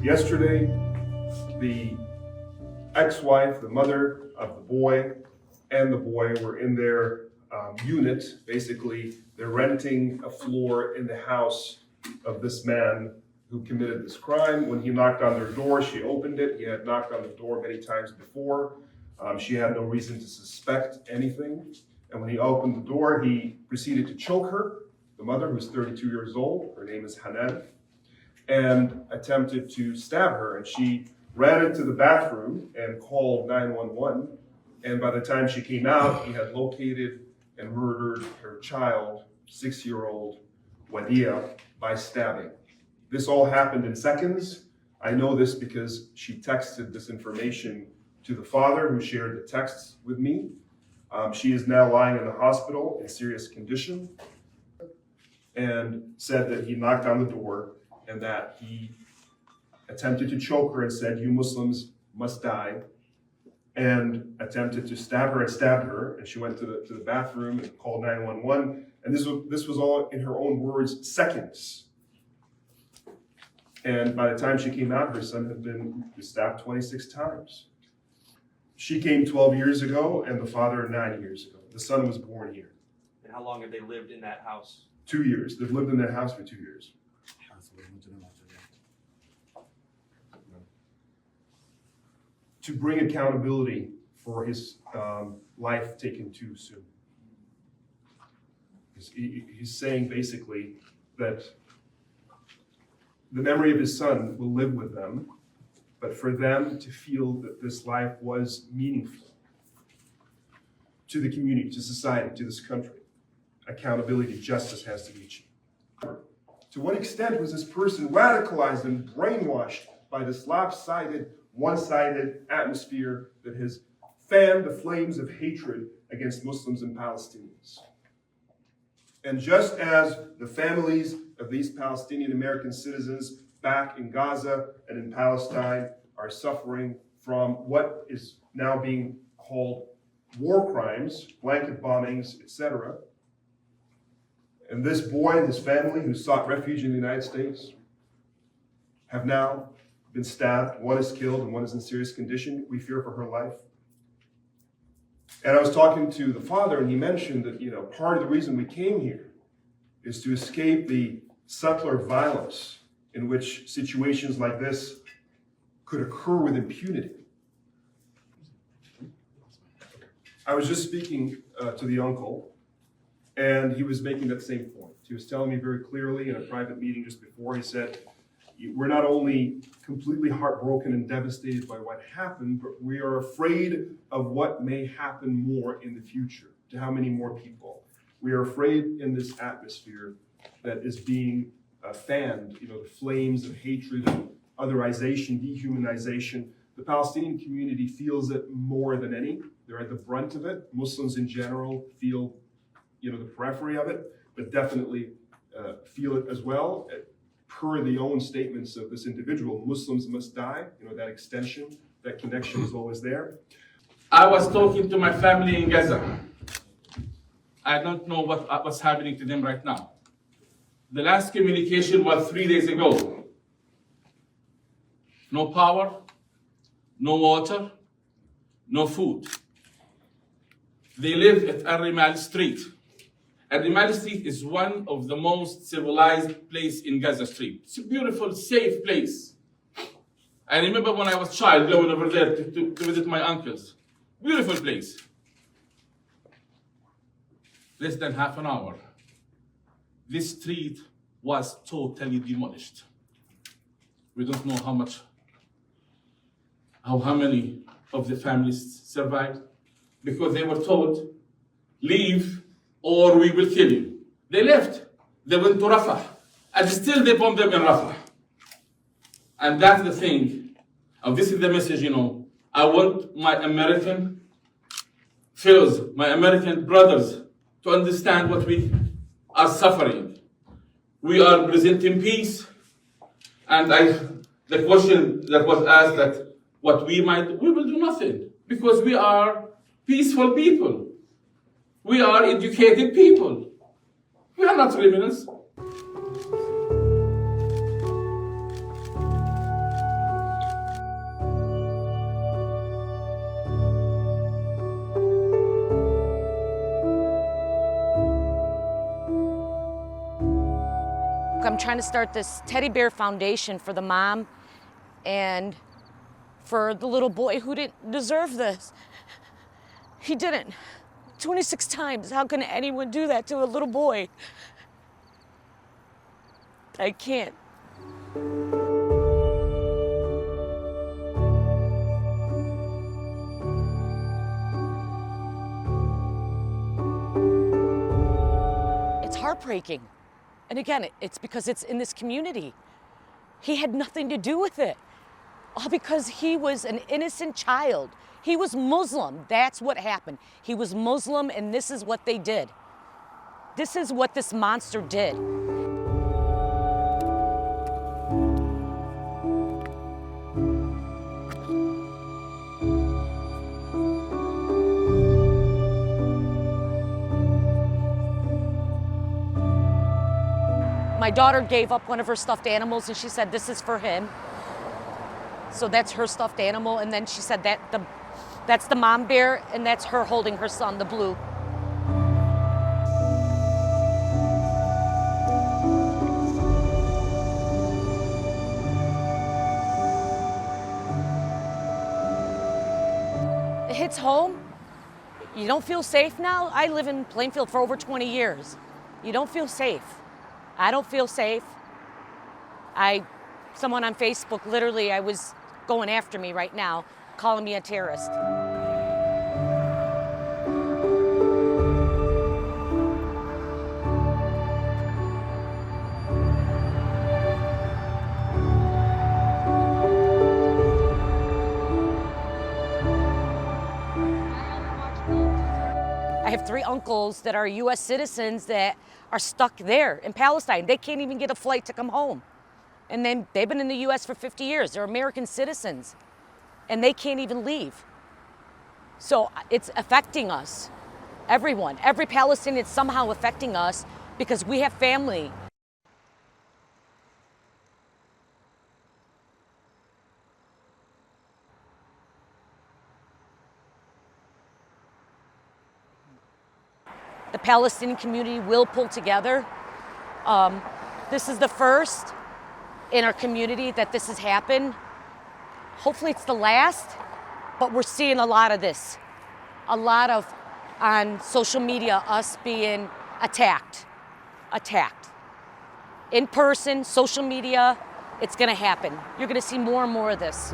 Yesterday, the ex-wife, the mother of the boy, and the boy were in their unit. Basically, they're renting a floor in the house of this man who committed this crime. When he knocked on their door, she opened it. He had knocked on the door many times before. She had no reason to suspect anything. And when he opened the door, he proceeded to choke her, the mother, who's 32 years old. Her name is Hanan, and attempted to stab her. And she ran into the bathroom and called 911. And by the time she came out, he had located and murdered her child, 6-year-old Wadia, by stabbing. This all happened in seconds. I know this because she texted this information to the father, who shared the texts with me. She is now lying in the hospital in serious condition, and said that he knocked on the door and that he attempted to choke her and said, "You Muslims must die," and attempted to stab her and stabbed her. And she went to the bathroom and called 911. And this was all, in her own words, seconds. And by the time she came out, her son had been stabbed 26 times. She came 12 years ago, and the father 9 years ago. The son was born here. And how long have they lived in that house? 2 years. They've lived in that house for 2 years. To bring accountability for his life taken too soon. He's saying basically that the memory of his son will live with them, but for them to feel that this life was meaningful to the community, to society, to this country, accountability, justice has to be achieved. To what extent was this person radicalized and brainwashed by this lopsided, one-sided atmosphere that has fanned the flames of hatred against Muslims and Palestinians? And just as the families of these Palestinian American citizens back in Gaza and in Palestine are suffering from what is now being called war crimes, blanket bombings, etc., and this boy and his family who sought refuge in the United States have now been stabbed. One is killed and one is in serious condition. We fear for her life. And I was talking to the father, and he mentioned that, part of the reason we came here is to escape the subtler violence in which situations like this could occur with impunity. I was just speaking to the uncle, and he was making that same point. He was telling me very clearly in a private meeting just before, he said, we're not only completely heartbroken and devastated by what happened, but we are afraid of what may happen more in the future, to how many more people. We are afraid in this atmosphere that is being fanned, the flames of hatred and otherization, dehumanization. The Palestinian community feels it more than any. They're at the brunt of it. Muslims in general feel, the periphery of it, but definitely feel it as well. Per the own statements of this individual, Muslims must die, that extension, that connection is always there. I was talking to my family in Gaza. I don't know what's happening to them right now. The last communication was 3 days ago. No power, no water, no food. They live at Al-Rimal Street. Al-Rimal Street is one of the most civilized places in Gaza Street. It's a beautiful, safe place. I remember when I was a child going over there to visit my uncles. Beautiful place. Less than half an hour, this street was totally demolished. We don't know how many of the families survived, because they were told, leave or we will kill you. They left. They went to Rafah, and still they bombed them in Rafah. And that's the thing. And this is the message, I want my American fellows, my American brothers, to understand what we are suffering. We are presenting peace, and the question that was asked, that what we will do nothing, because we are peaceful people. We are educated people. We are not criminals. I'm trying to start this teddy bear foundation for the mom and for the little boy who didn't deserve this. He didn't. 26 times. How can anyone do that to a little boy? I can't. It's heartbreaking. And again, it's because it's in this community. He had nothing to do with it. All because he was an innocent child. He was Muslim. That's what happened. He was Muslim, and this is what they did. This is what this monster did. My daughter gave up one of her stuffed animals and she said, this is for him. So that's her stuffed animal. And then she said that's the mom bear and that's her holding her son, the blue. It hits home. You don't feel safe now. I live in Plainfield for over 20 years. You don't feel safe. I don't feel safe. Someone on Facebook, literally, I was going after me right now, calling me a terrorist. I have 3 uncles that are US citizens that are stuck there in Palestine. They can't even get a flight to come home. And then they've been in the US for 50 years. They're American citizens and they can't even leave. So it's affecting us, everyone. Every Palestinian is somehow affecting us because we have family. The Palestinian community will pull together. This is the first in our community that this has happened. Hopefully it's the last, but we're seeing a lot of this. A lot of, on social media, us being attacked. In person, social media, it's gonna happen. You're gonna see more and more of this.